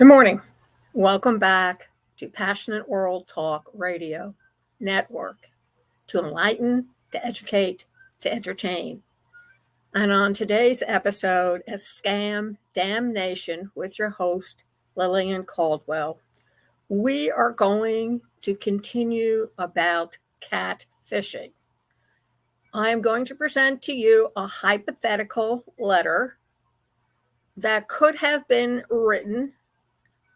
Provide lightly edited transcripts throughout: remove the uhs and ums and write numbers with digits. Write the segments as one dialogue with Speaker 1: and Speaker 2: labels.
Speaker 1: Good morning. Welcome back to Passionate World Talk Radio Network to enlighten, to educate, to entertain. And on today's episode of Scam Damnation with your host, Lillian Cauldwell, we are going to continue about catfishing. I am going to present to you a hypothetical letter that could have been written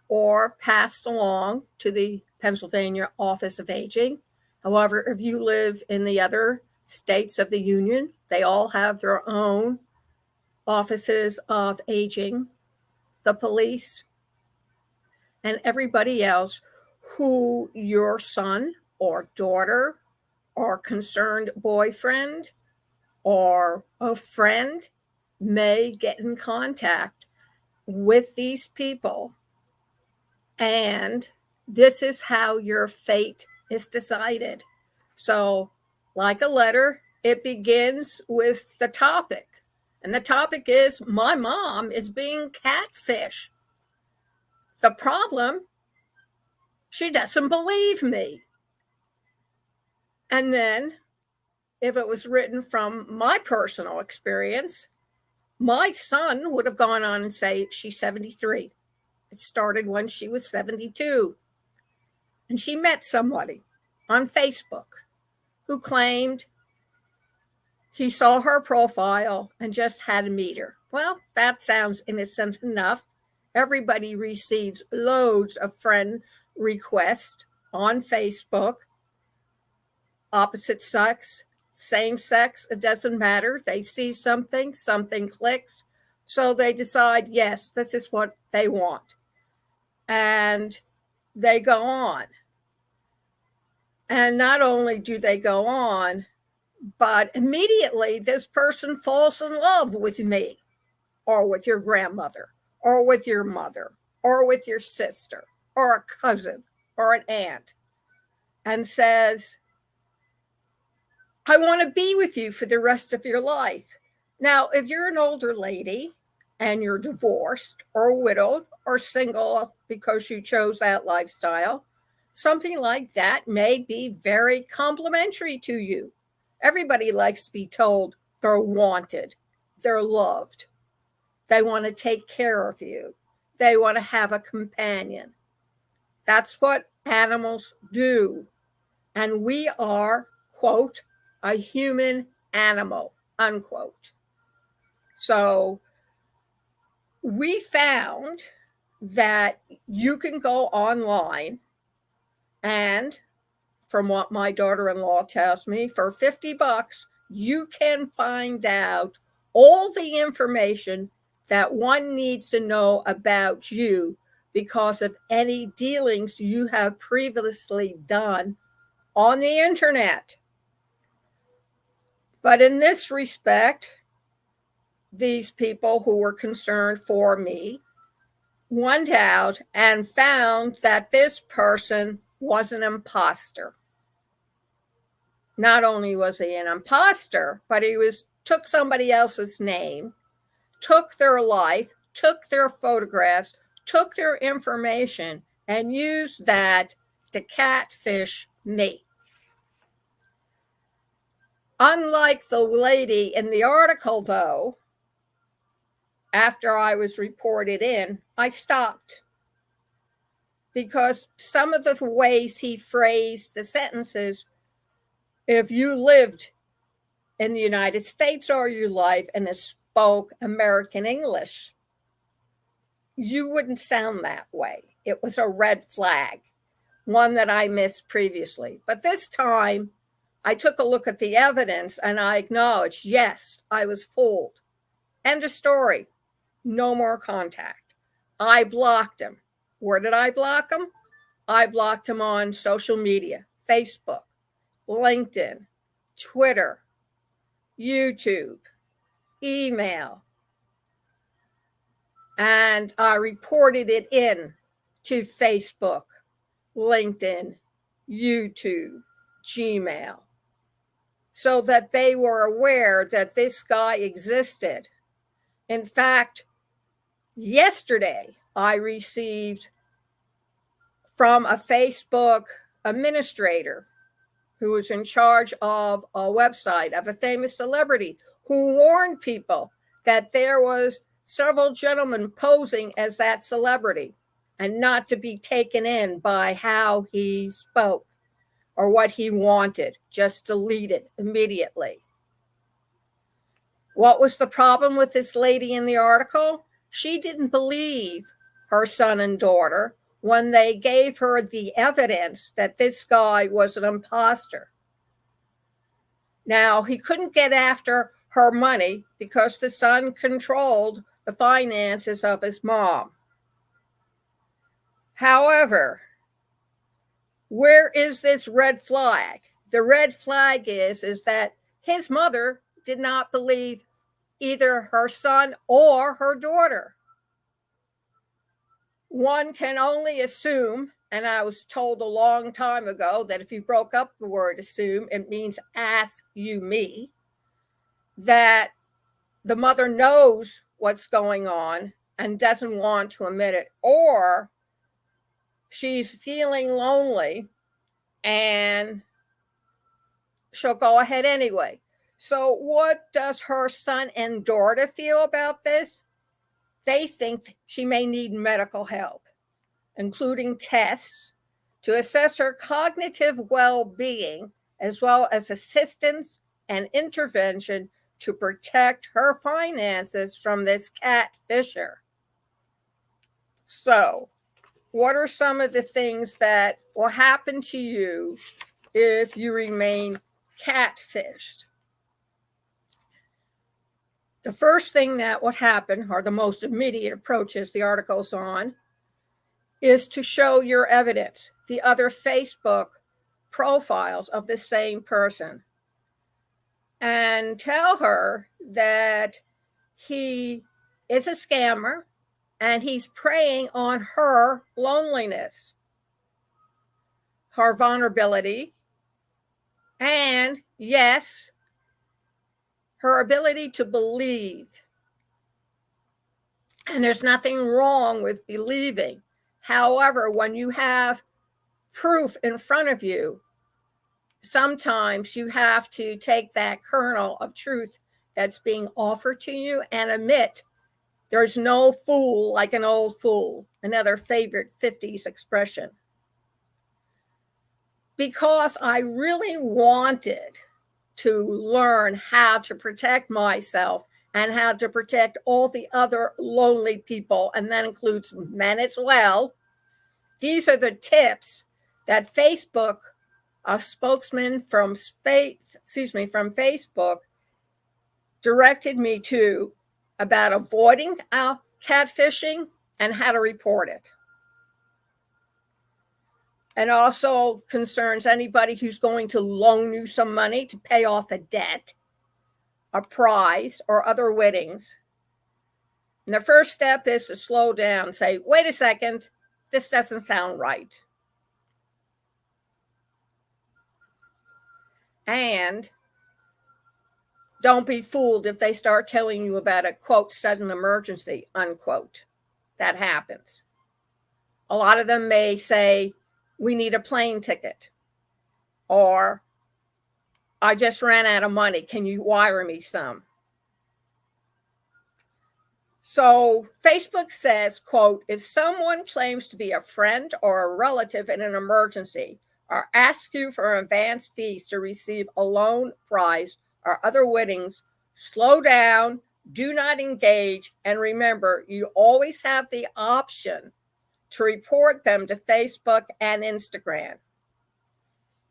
Speaker 1: or passed along to the Pennsylvania Office of Aging. However, if you live in the other states of the Union, they all have their own offices of aging, the police, and everybody else who your son or daughter or concerned boyfriend or a friend may get in contact with these people. And this is how your fate is decided. So, like a letter, it begins with the topic. And the topic is, my mom is being catfished. The problem, she doesn't believe me. And then, if it was written from my personal experience, my son would have gone on and say, she's 73. It started when she was 72. And she met somebody on Facebook who claimed he saw her profile and just had to meet her. Well, that sounds innocent enough. Everybody receives loads of friend requests on Facebook. Opposite sex, same sex, it doesn't matter. They see something clicks. So they decide, yes, this is what they want. And they go on. And not only do they go on, but immediately this person falls in love with me or with your grandmother or with your mother or with your sister or a cousin or an aunt and says, I want to be with you for the rest of your life. Now, if you're an older lady and you're divorced or widowed or single because you chose that lifestyle, something like that may be very complimentary to you. Everybody likes to be told they're wanted, they're loved. They want to take care of you. They want to have a companion. That's what animals do. And we are, quote, a human animal, unquote. So we found that you can go online and, from what my daughter-in-law tells me, for $50, you can find out all the information that one needs to know about you because of any dealings you have previously done on the internet. But in this respect, these people who were concerned for me went out and found that this person was an imposter. Not only was he an imposter, but he took somebody else's name, took their life, took their photographs, took their information, and used that to catfish me. Unlike the lady in the article, though, after I was reported in, I stopped. Because some of the ways he phrased the sentences, if you lived in the United States all your life and spoke American English, you wouldn't sound that way. It was a red flag, one that I missed previously. But this time, I took a look at the evidence and I acknowledged, yes, I was fooled. End of story. No more contact. I blocked him. Where did I block him? I blocked him on social media, Facebook, LinkedIn, Twitter, YouTube, email. And I reported it in to Facebook, LinkedIn, YouTube, Gmail, so that they were aware that this guy existed. In fact, Yesterday, I received from a Facebook administrator who was in charge of a website of a famous celebrity who warned people that there was several gentlemen posing as that celebrity and not to be taken in by how he spoke or what he wanted. Just delete it immediately. What was the problem with this lady in the article? She didn't believe her son and daughter when they gave her the evidence that this guy was an imposter. Now, he couldn't get after her money because the son controlled the finances of his mom. However, where is this red flag? The red flag is that his mother did not believe either her son or her daughter. One can only assume, and I was told a long time ago that if you broke up the word assume, it means ask you me, that the mother knows what's going on and doesn't want to admit it, or she's feeling lonely and she'll go ahead anyway. So what does her son and daughter feel about this? They think she may need medical help, including tests to assess her cognitive well-being, as well as assistance and intervention to protect her finances from this catfisher. So, what are some of the things that will happen to you if you remain catfished? The first thing that would happen, or the most immediate approaches the article's on, is to show your evidence, the other Facebook profiles of the same person, and tell her that he is a scammer and he's preying on her loneliness, her vulnerability, and yes, her ability to believe. And there's nothing wrong with believing. However, when you have proof in front of you, sometimes you have to take that kernel of truth that's being offered to you and admit there's no fool like an old fool, another favorite 50s expression. Because I really wanted to learn how to protect myself and how to protect all the other lonely people, and that includes men as well. These are the tips that Facebook, a spokesman from Facebook, directed me to about avoiding catfishing and how to report it. And also concerns anybody who's going to loan you some money to pay off a debt, a prize, or other winnings. And the first step is to slow down, say, wait a second, this doesn't sound right. And don't be fooled if they start telling you about a, quote, sudden emergency, unquote. That happens. A lot of them may say, we need a plane ticket, or I just ran out of money. Can you wire me some? So Facebook says, quote, if someone claims to be a friend or a relative in an emergency or asks you for advance fees to receive a loan, prize, or other winnings, slow down, do not engage, and remember, you always have the option to report them to Facebook and Instagram.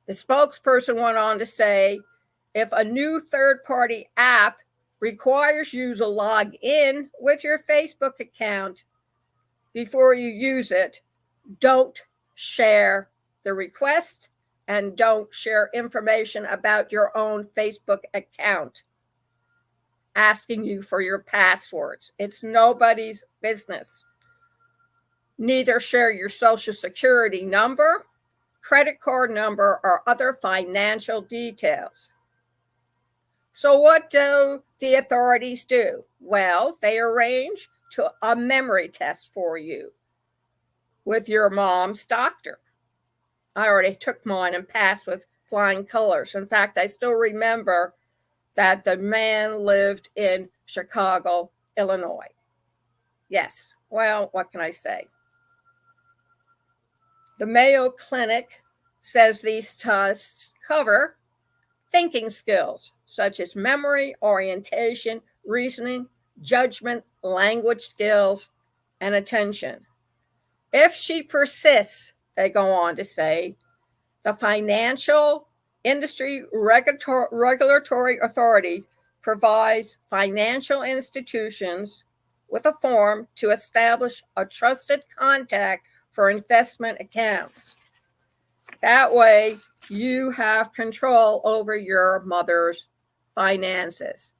Speaker 1: The spokesperson went on to say, if a new third-party app requires you to log in with your Facebook account before you use it, don't share the request and don't share information about your own Facebook account asking you for your passwords. It's nobody's business. Neither share your social security number, credit card number, or other financial details. So what do the authorities do? Well, they arrange to a memory test for you with your mom's doctor. I already took mine and passed with flying colors. In fact, I still remember that the man lived in Chicago, Illinois. Yes, well, what can I say? The Mayo Clinic says these tests cover thinking skills such as memory, orientation, reasoning, judgment, language skills, and attention. If she persists, they go on to say, the Financial Industry Regulatory Authority provides financial institutions with a form to establish a trusted contact for investment accounts. That way, you have control over your mother's finances.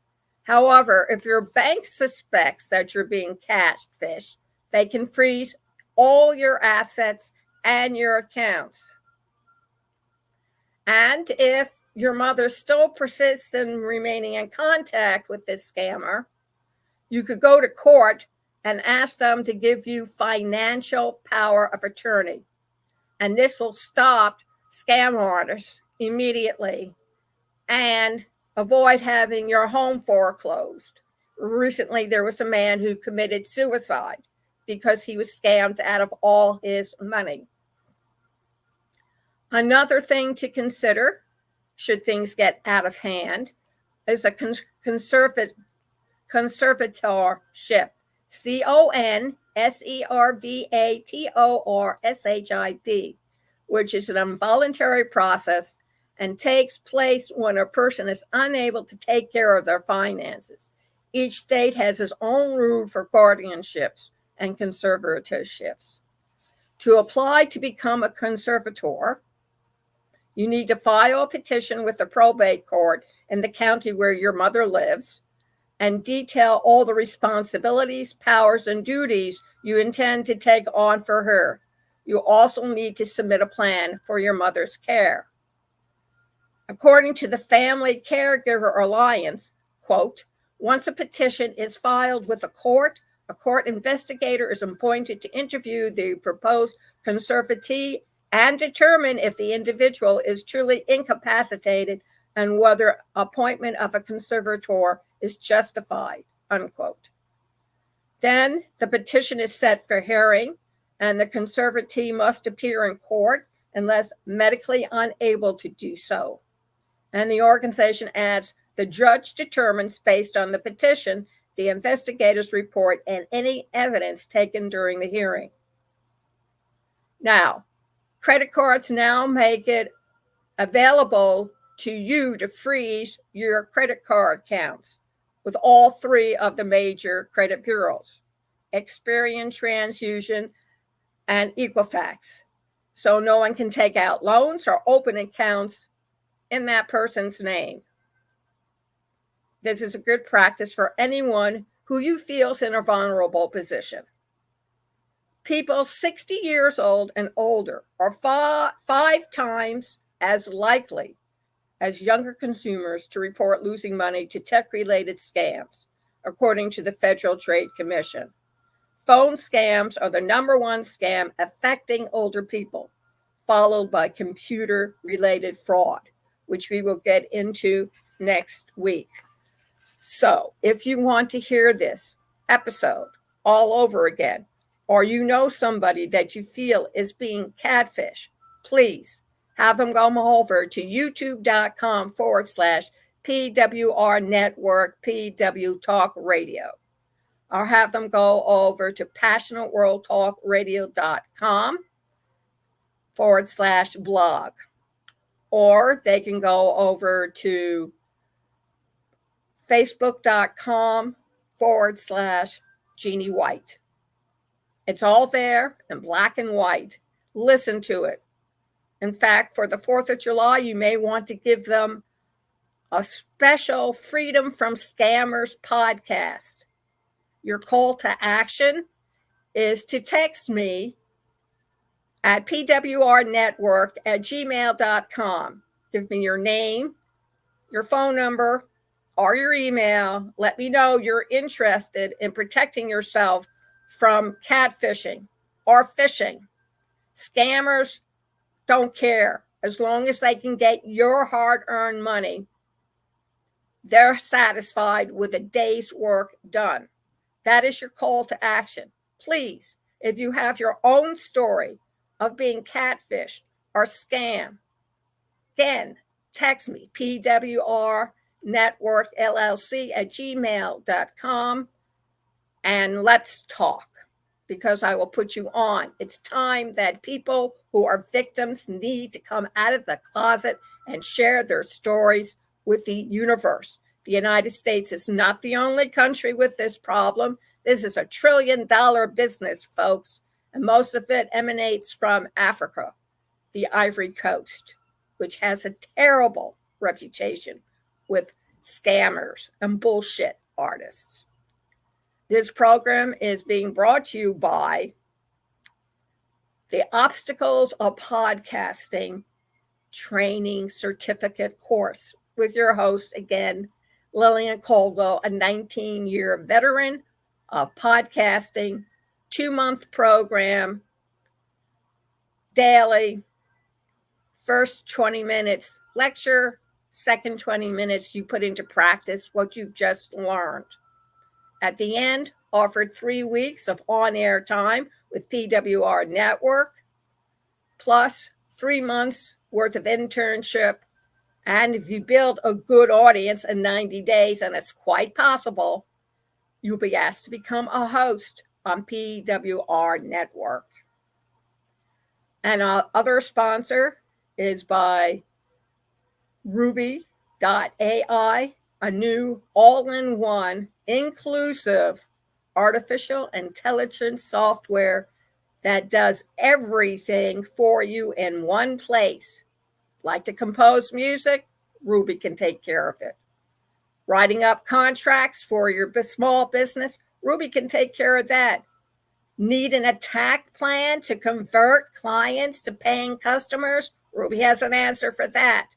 Speaker 1: However, if your bank suspects that you're being catfished, they can freeze all your assets and your accounts. And if your mother still persists in remaining in contact with this scammer, you could go to court and ask them to give you financial power of attorney. And this will stop scam artists immediately and avoid having your home foreclosed. Recently, there was a man who committed suicide because he was scammed out of all his money. Another thing to consider, should things get out of hand, is a conservatorship. CONSERVATORSHIP, which is an involuntary process and takes place when a person is unable to take care of their finances. Each state has its own rule for guardianships and conservatorships. To apply to become a conservator, you need to file a petition with the probate court in the county where your mother lives and detail all the responsibilities, powers, and duties you intend to take on for her. You also need to submit a plan for your mother's care. According to the Family Caregiver Alliance, quote, once a petition is filed with a court investigator is appointed to interview the proposed conservatee and determine if the individual is truly incapacitated and whether appointment of a conservator is justified, unquote. Then the petition is set for hearing, and the conservatee must appear in court unless medically unable to do so. And the organization adds, the judge determines based on the petition, the investigator's report, and any evidence taken during the hearing. Now, credit cards now make it available to you to freeze your credit card accounts with all three of the major credit bureaus, Experian, TransUnion, and Equifax. So no one can take out loans or open accounts in that person's name. This is a good practice for anyone who you feel is in a vulnerable position. People 60 years old and older are five times as likely as younger consumers to report losing money to tech-related scams, according to the Federal Trade Commission. Phone scams are the number one scam affecting older people, followed by computer-related fraud, which we will get into next week. So if you want to hear this episode all over again, or you know somebody that you feel is being catfished, please have them go over to youtube.com/PWR Network PW Talk Radio. Or have them go over to passionateworldtalkradio.com/blog. Or they can go over to facebook.com/Jeannie White. It's all there in black and white. Listen to it. In fact, for the 4th of July, you may want to give them a special Freedom from Scammers podcast. Your call to action is to text me at pwrnetwork@gmail.com. Give me your name, your phone number, or your email. Let me know you're interested in protecting yourself from catfishing or phishing. Scammers don't care. As long as they can get your hard-earned money, they're satisfied with a day's work done. That is your call to action. Please, if you have your own story of being catfished or scammed, again, text me, pwrnetworkllc@gmail.com, and let's talk, because I will put you on. It's time that people who are victims need to come out of the closet and share their stories with the universe. The United States is not the only country with this problem. This is $1 trillion business, folks, and most of it emanates from Africa, the Ivory Coast, which has a terrible reputation with scammers and bullshit artists. This program is being brought to you by the Obstacles of Podcasting Training Certificate course with your host, again, Lillian Cauldwell, a 19-year veteran of podcasting, 2-month program, daily, first 20 minutes lecture, second 20 minutes you put into practice what you've just learned. At the end, offered 3 weeks of on-air time with PWR Network, plus 3 months worth of internship. And if you build a good audience in 90 days, and it's quite possible, you'll be asked to become a host on PWR Network. And our other sponsor is by Ruby.ai, a new all-in-one inclusive artificial intelligence software that does everything for you in one place. Like to compose music? Ruby can take care of it. Writing up contracts for your small business? Ruby can take care of that. Need an attack plan to convert clients to paying customers? Ruby has an answer for that.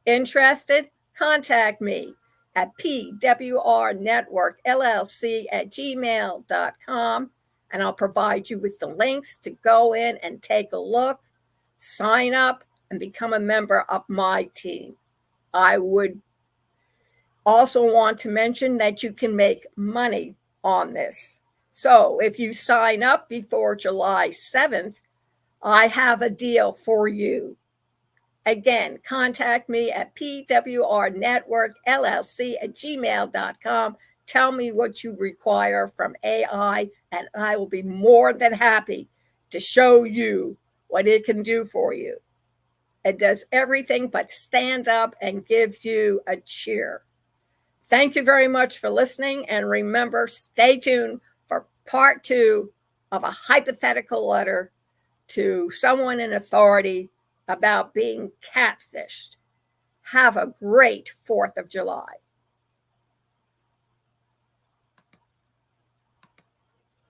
Speaker 1: Interested? Contact me at pwrnetworkllc@gmail.com, and I'll provide you with the links to go in and take a look, sign up, and become a member of my team. I would also want to mention that you can make money on this. So if you sign up before July 7th, I have a deal for you. Again, contact me at pwrnetworkllc@gmail.com. Tell me what you require from AI, and I will be more than happy to show you what it can do for you. It does everything but stand up and give you a cheer. Thank you very much for listening, and remember, stay tuned for part 2 of a hypothetical letter to someone in authority about being catfished. Have a great 4th of July.